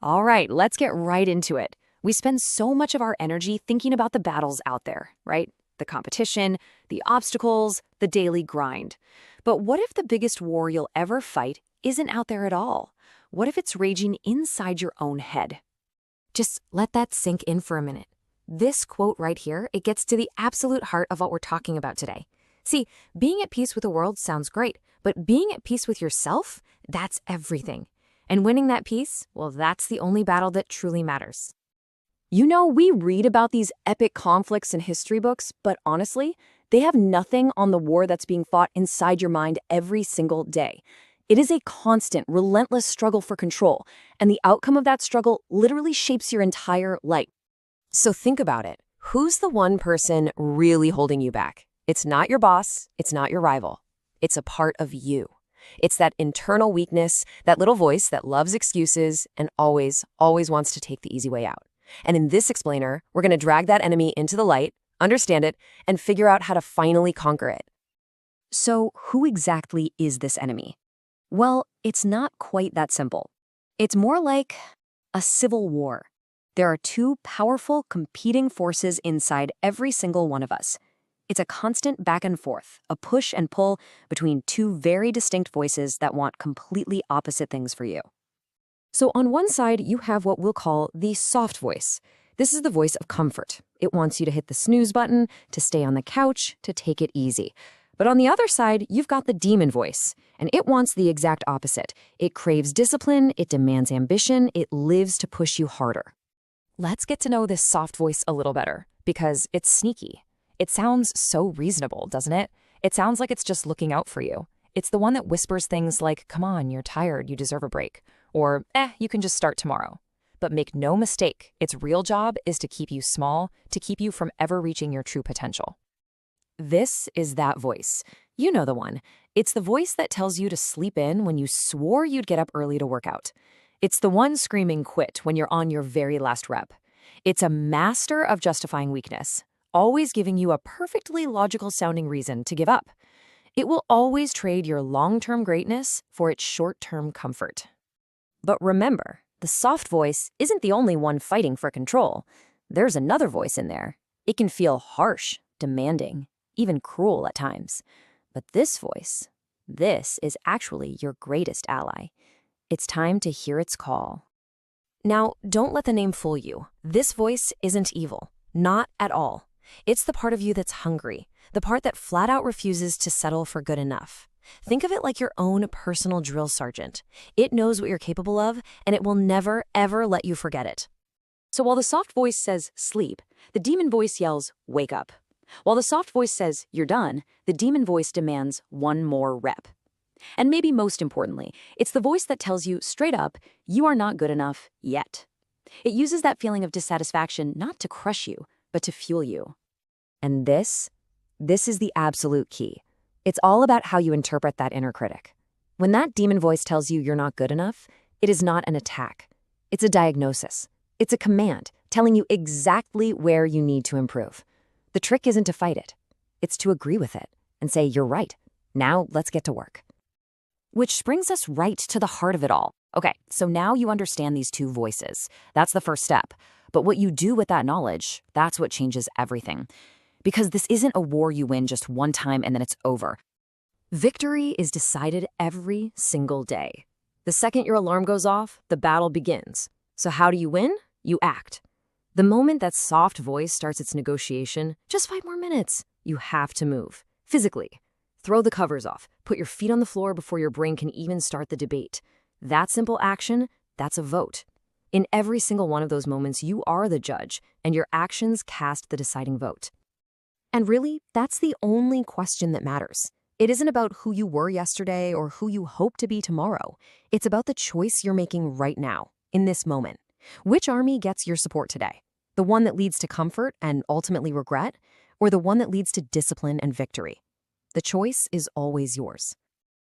All right, let's get right into it. We spend so much of our energy thinking about the battles out there, right? The competition, the obstacles, the daily grind. But what if the biggest war you'll ever fight isn't out there at all? What if it's raging inside your own head? Just let that sink in for a minute. This quote right here, it gets to the absolute heart of what we're talking about today. See, being at peace with the world sounds great, but being at peace with yourself, that's everything. And winning that peace, well, that's the only battle that truly matters. You know, we read about these epic conflicts in history books, but honestly, they have nothing on the war that's being fought inside your mind every single day. It is a constant, relentless struggle for control, and the outcome of that struggle literally shapes your entire life. So think about it. Who's the one person really holding you back? It's not your boss. It's not your rival. It's a part of you. It's that internal weakness, that little voice that loves excuses and always wants to take the easy way out. And in this explainer, we're going to drag that enemy into the light, understand it, and figure out how to finally conquer it. So, who exactly is this enemy? Well, it's not quite that simple. It's more like a civil war. There are two powerful, competing forces inside every single one of us. It's a constant back and forth, a push and pull between two very distinct voices that want completely opposite things for you. So on one side, you have what we'll call the soft voice. This is the voice of comfort. It wants you to hit the snooze button, to stay on the couch, to take it easy. But on the other side, you've got the demon voice, and it wants the exact opposite. It craves discipline, it demands ambition, it lives to push you harder. Let's get to know this soft voice a little better, because it's sneaky. It sounds so reasonable, doesn't it? It sounds like it's just looking out for you. It's the one that whispers things like, come on, you're tired, you deserve a break. Or, you can just start tomorrow. But make no mistake, its real job is to keep you small, to keep you from ever reaching your true potential. This is that voice. You know the one. It's the voice that tells you to sleep in when you swore you'd get up early to work out. It's the one screaming quit when you're on your very last rep. It's a master of justifying weakness, always giving you a perfectly logical sounding reason to give up. It will always trade your long-term greatness for its short-term comfort. But remember, the soft voice isn't the only one fighting for control. There's another voice in there. It can feel harsh, demanding, even cruel at times. But this voice, this is actually your greatest ally. It's time to hear its call. Now, don't let the name fool you. This voice isn't evil. Not at all. It's the part of you that's hungry, the part that flat out refuses to settle for good enough. Think of it like your own personal drill sergeant. It knows what you're capable of, and it will never, ever let you forget it. So while the soft voice says, sleep, the demon voice yells, wake up. While the soft voice says, you're done, the demon voice demands one more rep. And maybe most importantly, it's the voice that tells you straight up, you are not good enough yet. It uses that feeling of dissatisfaction not to crush you, but to fuel you. And this is the absolute key. It's all about how you interpret that inner critic. When that demon voice tells you you're not good enough, it is not an attack. It's a diagnosis. It's a command telling you exactly where you need to improve. The trick isn't to fight it. It's to agree with it and say, you're right. Now let's get to work. Which brings us right to the heart of it all. Okay, so now you understand these two voices. That's the first step. But what you do with that knowledge, that's what changes everything. Because this isn't a war you win just one time and then it's over. Victory is decided every single day. The second your alarm goes off, the battle begins. So how do you win? You act. The moment that soft voice starts its negotiation, just 5 more minutes, you have to move. Physically. Throw the covers off. Put your feet on the floor before your brain can even start the debate. That simple action, that's a vote. In every single one of those moments, you are the judge, and your actions cast the deciding vote. And really, that's the only question that matters. It isn't about who you were yesterday or who you hope to be tomorrow. It's about the choice you're making right now, in this moment. Which army gets your support today? The one that leads to comfort and ultimately regret, or the one that leads to discipline and victory? The choice is always yours.